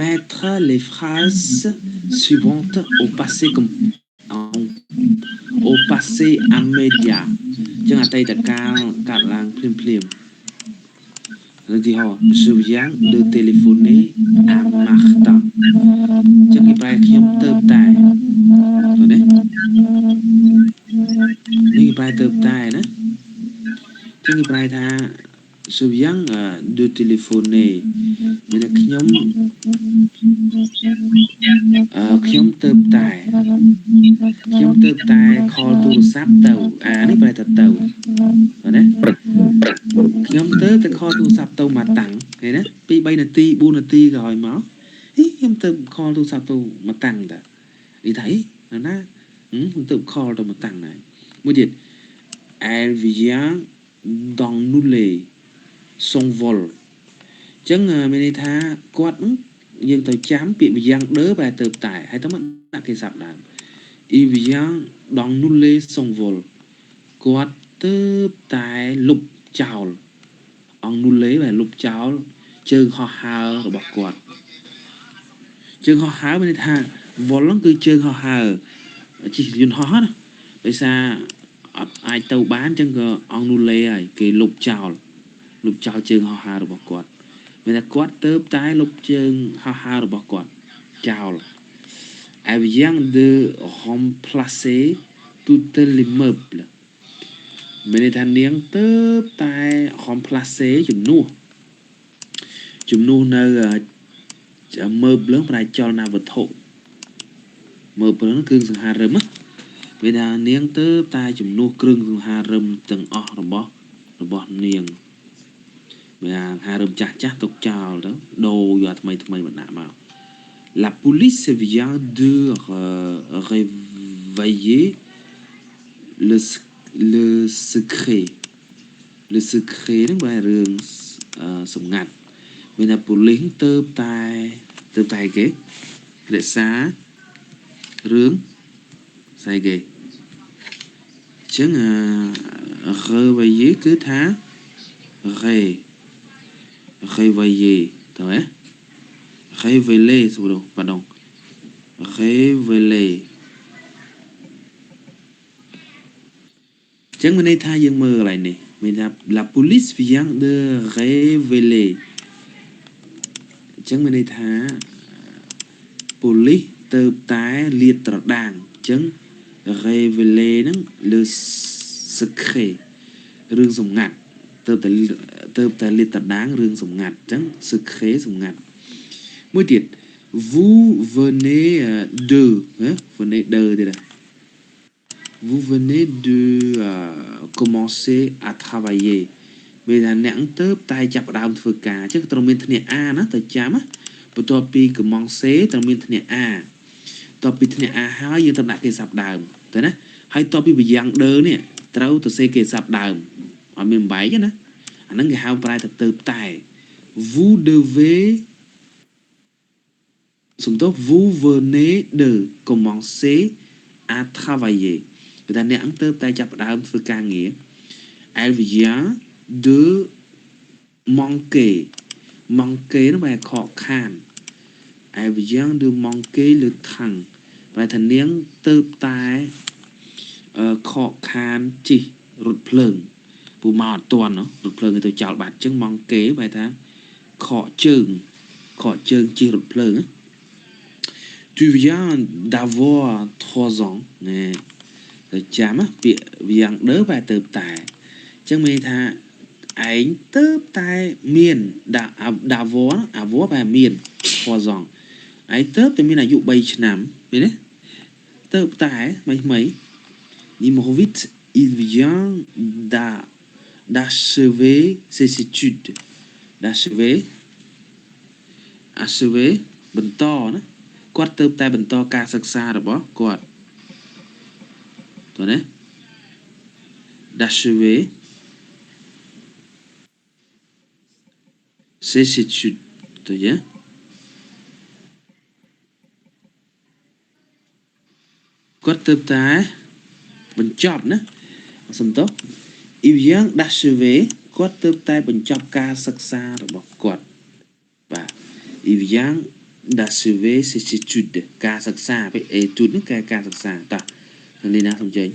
Mettre les phrases suivantes au passé comme au passé immédiat ចឹងអតីតកាលកើតឡើងភ្លាមឧទាហរណ៍ je viens de téléphoner à Martha ចឹងគេប្រែខ្ញុំទៅតែឃើញទេនេះគេប្រែទៅតែណាចឹងគេប្រែថា je viens de téléphoner មានតែខ្ញុំទៅតែcall ទូរស័ព្ទទៅនេះប្រែទៅណាខ្ញុំទៅ call ទូរស័ព្ទទៅមកតាំងឃើញណា2 3នាទី4នាទីក្រោយមកខ្ញុំទៅ call ទូរស័ព្ទទៅមកតាំងតានិយាយថាណាខ្ញុំទៅ call ទៅមកតាំងណាមួយទៀត elle vient d'annuler son vol ចឹងមានន័យថាគាត់យើងទៅចាំពាក្យ vient de បែរទៅតែហើយទៅមកដាក់គេសាប់ដើម il vient d'annuler son vol គាត់ទៅតែលុបចោល annuler បែរលុបចោលជើងហោះហើររបស់គាត់ជើងហោះហើរមានន័យថា vol ហ្នឹងគឺជើងហោះហើរជិះយន្តហោះណាដោយសារអត់អាចទៅបានចឹងក៏ annuler ហើយគេលុបចោលជើងហោះហើររបស់គាត់មានតែគាត់ទៅតែលុបជើងហោះហើររបស់គាត់ចោល elle vient de remplacer tout l'immeuble មានន័យថានាងទៅតែ remplacer ជំនួសនៅ meuble ប្រែចលនាវត្ថុ meuble គឺសង្ហារឹមមានថានាងទៅតែជំនួសគ្រឿងសង្ហារឹមទាំងអស់របស់នាងមានថាសង្ហារឹមចាស់ទុកចោលទៅដូរយកថ្មីមកដាក់មក La police vient de réveiller le secret ហ្នឹងបែររឿងសម្ងាត់មានថា police ទៅតែគេរក្សារឿងស្អីគេចឹងréveiller គឺថា réveiller តើrévéler pardon révéler ចឹងមានន័យថាយើងមើលកន្លែងនេះមានថា la police vient de révéler ចឹងមានន័យថា police ទៅតែលាតត្រដាងចឹង révéler ហ្នឹង le secret រឿងសម្ងាត់ទៅតែលាតត្រដាងរឿងសម្ងាត់ចឹង secret សម្ងាត់មួយទៀត vous venez de ទៀត vous venez de commencer à travailler មានថាអ្នកទៅតែចាប់ផ្ដើមធ្វើការចឹងត្រូវមានធ្នាក់ a ណាទៅចាំបន្ទាប់ពី commencer ត្រូវមានធ្នាក់ a បន្ទាប់ពីធ្នាក់ a ហើយយើងត្រូវដាក់គេសាប់ដើមទៅណាហើយបន្ទាប់ពី vient de នេះត្រូវទៅសេគេសាប់ដើមអត់មានបែកណាអាហ្នឹងគេហៅប្រែទៅតែ vous devez vous venez de commencer à travailler គឺថាអ្នកទៅតែចាប់ផ្ដើមធ្វើការងារ elle vient de manquer នោះបែរខកខាន elle vient de manquer le train បែរថានាងទៅតែខកខានជិះរថភ្លើងពូមកអត់ទាន់រថភ្លើងទៅចោលបាត់អញ្ចឹង manquer បែរថាខកជើងជិះរថភ្លើងtu viens d'avoir 3 ans ណែទៅចាំពាក្យ vient de បែរទៅតែអញ្ចឹងមានថាឯងទៅតែមាន d'avoir បែរមាន3 ans ឯងទៅតែមានអាយុ3ឆ្នាំឃើញទេទៅតែថ្មី numéro 8 il vient d'achever ses études d'achever បន្តណាគាត់ទៅតែបន្តការសិក្សារបស់គាត់តើណា d'achever ses études ទៅយ៉ាគាត់ទៅតែបញ្ចប់ណាសំទោស il vient d'achever គាត់ទៅតែបញ្ចប់ការសិក្សារបស់គាត់ il vient d'achever ses études ការសិក្សាពេល étude គឺការសិក្សាតោះនាងសំចេញ